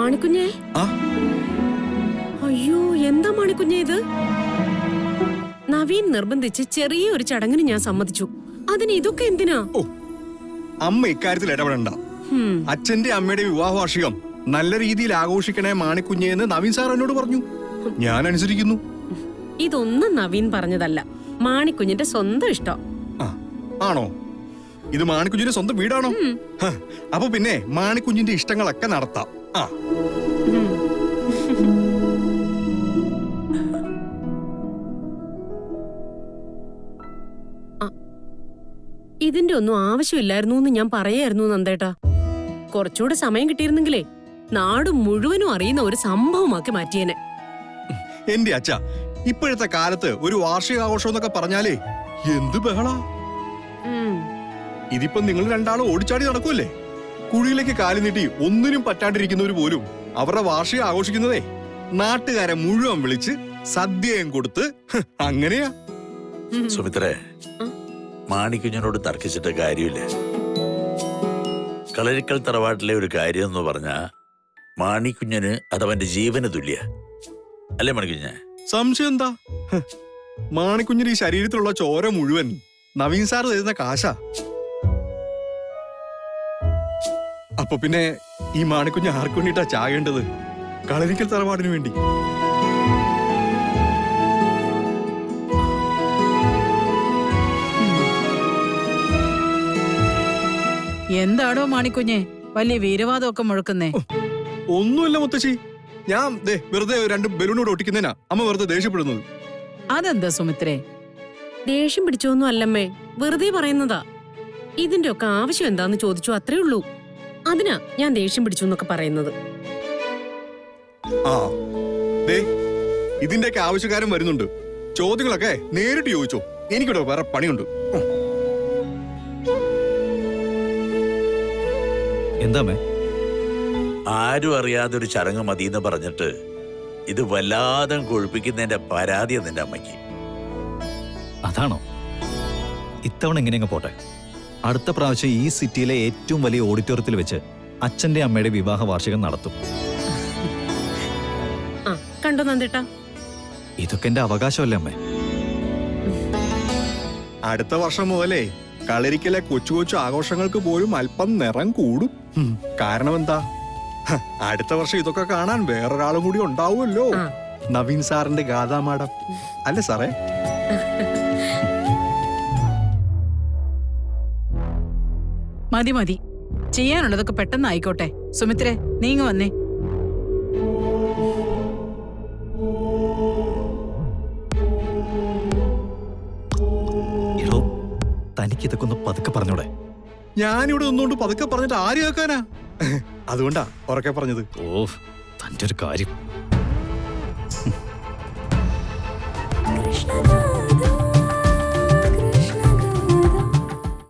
മാണിക്കുഞ്ഞേ. അയ്യോ, എന്താ മാണിക്കുഞ്ഞേ ഇത്? നവീൻ നിർബന്ധിച്ച് ചെറിയൊരു ചടങ്ങിന് ഞാൻ സമ്മതിച്ചു. അതിന് ഇതൊക്കെ എന്തിനാ? അമ്മ ഇക്കാര്യത്തിൽ ഇടപെടണ്ട. അച്ഛന്റെ അമ്മയുടെ വിവാഹ വാർഷികം നല്ല രീതിയിൽ ആഘോഷിക്കണേ മാണിക്കുഞ്ഞേന്ന് നവീൻ സാർ എന്നോട് പറഞ്ഞു. ഞാൻ അനുസരിക്കുന്നു. ഇതൊന്നും നവീൻ പറഞ്ഞതല്ല, മാണിക്കുഞ്ഞിന്റെ സ്വന്തം ഇഷ്ടം. ആണോ? ഇത് മാണിക്കുഞ്ഞിന്റെ സ്വന്തം വീടാണോ? അപ്പൊ പിന്നെ മാണിക്കുഞ്ഞിന്റെ ഇഷ്ടങ്ങളൊക്കെ നടത്താം. ഇതിന്റെ ഒന്നും ആവശ്യമില്ലായിരുന്നു എന്ന് ഞാൻ പറയായിരുന്നു നന്ദേട്ടാ. കുറച്ചുകൂടെ സമയം കിട്ടിയിരുന്നെങ്കിലേ നാട് മുഴുവനും അറിയുന്ന ഒരു സംഭവമാക്കി മാറ്റിയേനെ. എന്റെ അച്ഛ, ഇപ്പോഴത്തെ കാലത്ത് ഒരു വാർഷികാഘോഷം എന്നൊക്കെ പറഞ്ഞാലേ എന്ത് ബഹളാ. ഇതിപ്പോ നിങ്ങൾ രണ്ടാളും ഓടിച്ചാടി നടക്കൂല്ലേ? കുഴിയിലേക്ക് കാലു നീട്ടി ഒന്നിനും പറ്റാണ്ടിരിക്കുന്നവര് പോലും അവരുടെ വാർഷികം ആഘോഷിക്കുന്നതേ നാട്ടുകാരെ മുഴുവൻ വിളിച്ച് സദ്യയും കൊടുത്ത് അങ്ങനെയാ. സുമിത്രേ, മാണിക്കുഞ്ഞിനോട് തർക്കിച്ചിട്ട് കാര്യമില്ല. കളരിക്കൽ തറവാട്ടിലെ ഒരു കാര്യം എന്ന് പറഞ്ഞാ മാണിക്കുഞ്ഞിന് അതവന്റെ ജീവന് തുല്യ. അല്ലേ മാണിക്കുഞ്ഞ്? സംശയം എന്താ? മാണിക്കുഞ്ഞിന് ഈ ശരീരത്തിലുള്ള ചോര മുഴുവൻ നവീൻ സാർ തരുന്ന കാശാ. അപ്പൊ പിന്നെ ഈ മാണിക്കുഞ്ഞ് ആർക്കു വേണ്ടിട്ടാ ചാകേണ്ടത്? കളരിക്കൽ തറവാടിന് വേണ്ടി. എന്താണോ മാണിക്കുഞ്ഞെ വലിയ വീരവാദമൊക്കെ മുഴക്കുന്നേ? ഒന്നുമില്ല മുത്തശ്ശി, ഞാൻ വെറുതെ രണ്ട് ബലൂണോട് ഒട്ടിക്കുന്നതിനാ അമ്മ വെറുതെ ദേഷ്യപ്പെടുന്നത്. അതെന്താ സുമിത്രേ? ദേഷ്യം പിടിച്ചോന്നും അല്ലമ്മേ, വെറുതെ പറയുന്നതാ. ഇതിന്റെ ഒക്കെ ആവശ്യം എന്താന്ന് ചോദിച്ചു, അത്രേ ഉള്ളൂ. അതിനാ ഞാൻ ദേഷ്യം പിടിച്ചു എന്നൊക്കെ പറയുന്നത്. ഇതിന്റെയൊക്കെ ആവശ്യക്കാരൻ വരുന്നുണ്ട്. ചോദ്യങ്ങളൊക്കെ നേരിട്ട് ചോദിച്ചോ, എനിക്കിവിടെ വേറെ പണിയുണ്ട്. എന്താമേ? ആരും അറിയാതെ ഒരു ചടങ്ങ് മതിയെന്ന് പറഞ്ഞിട്ട് ഇത് വല്ലാതെ കൊഴുപ്പിക്കുന്നതിന്റെ പരാതിയാ നിന്റെ അമ്മയ്ക്ക്. അതാണോ? ഇത്തവണ എങ്ങനെയങ്ങ് പോട്ടെ. അടുത്ത പ്രാവശ്യം ഈ സിറ്റിയിലെ ഏറ്റവും വലിയ ഓഡിറ്റോറിയത്തിൽ വെച്ച് അച്ഛന്റെ അമ്മയുടെ വിവാഹ വാർഷികം നടത്തും. കണ്ടോ നന്ദേട്ടാ, ഇതൊക്കെ എന്റെ അവകാശമല്ലേ അമ്മേ? അടുത്ത വർഷം മുതലേ കളരിക്കലെ കൊച്ചു കൊച്ചു ആഘോഷങ്ങൾക്ക് പോലും അല്പം നിറം കൂടും. കാരണം എന്താ? അടുത്ത വർഷം ഇതൊക്കെ കാണാൻ വേറൊരാളും കൂടി ഉണ്ടാവുമല്ലോ. നവീൻ സാറിന്റെ ഗാഥാമാടം അല്ലേ സാറേ? മതി മതി, ചെയ്യാനുള്ളതൊക്കെ പെട്ടെന്ന് ആയിക്കോട്ടെ. സുമിത്രേ, നീങ്ങ വന്നേ. തനിക്കിതൊക്കെ ഒന്ന് പതുക്കെ പറഞ്ഞൂടെ? ഞാനിവിടെ നിന്നുകൊണ്ട് പതുക്കെ പറഞ്ഞിട്ട് ആര് കേൾക്കാനാ? അതുകൊണ്ടാ ഉറക്കെ പറഞ്ഞത്. ഓ, തന്റെ ഒരു കാര്യം. കൃഷ്ണ